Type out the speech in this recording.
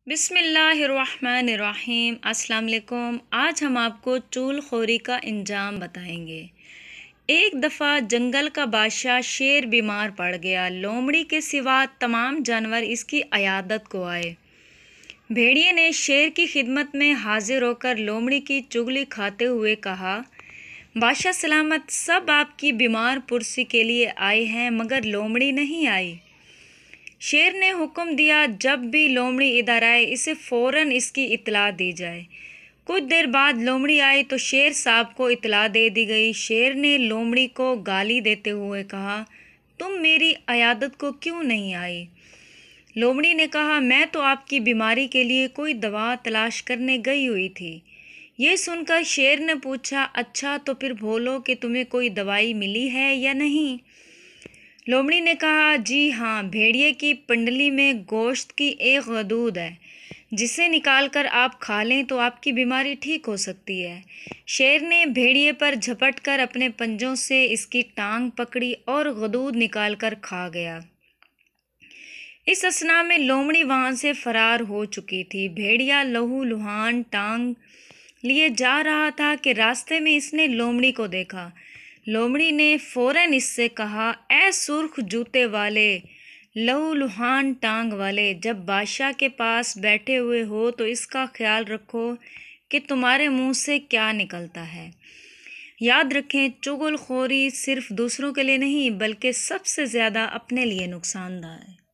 بسم اللہ الرحمن الرحیم۔ السلام علیکم۔ آج ہم آپ کو چول خوری کا انجام بتائیں گے۔ ایک دفعہ جنگل کا بادشاہ شیر بیمار پڑ گیا۔ لومڑی کے سوا تمام جانور اس کی عیادت کو آئے۔ بھیڑیے نے شیر کی خدمت میں حاضر ہو کر لومڑی کی چگلی کھاتے ہوئے کہا، بادشاہ سلامت، سب آپ کی بیمار پرسی کے لیے آئے ہیں مگر لومڑی نہیں آئی۔ شیر نے حکم دیا، جب بھی لومڑی ادھر آئے اسے فوراً اس کی اطلاع دی جائے۔ کچھ دیر بعد لومڑی آئی تو شیر صاحب کو اطلاع دے دی گئی۔ شیر نے لومڑی کو گالی دیتے ہوئے کہا، تم میری عیادت کو کیوں نہیں آئی؟ لومڑی نے کہا، میں تو آپ کی بیماری کے لیے کوئی دوا تلاش کرنے گئی ہوئی تھی۔ یہ سن کر شیر نے پوچھا، اچھا تو پھر بولو کہ تمہیں کوئی دوائی ملی ہے یا نہیں؟ لومڑی نے کہا، جی ہاں، بھیڑیے کی پنڈلی میں گوشت کی ایک غدود ہے، جسے نکال کر آپ کھا لیں تو آپ کی بیماری ٹھیک ہو سکتی ہے۔ شیر نے بھیڑیے پر جھپٹ کر اپنے پنجوں سے اس کی ٹانگ پکڑی اور غدود نکال کر کھا گیا۔ اس اثنا میں لومڑی وہاں سے فرار ہو چکی تھی۔ بھیڑیا لہو لہان ٹانگ لیے جا رہا تھا کہ راستے میں اس نے لومڑی کو دیکھا۔ لومڑی نے فوراً اس سے کہا، اے سرخ جوتے والے، لہو لہان ٹانگ والے، جب بادشاہ کے پاس بیٹھے ہوئے ہو تو اس کا خیال رکھو کہ تمہارے منہ سے کیا نکلتا ہے۔ یاد رکھیں، چغل خوری صرف دوسروں کے لیے نہیں بلکہ سب سے زیادہ اپنے لیے نقصان دہ ہے۔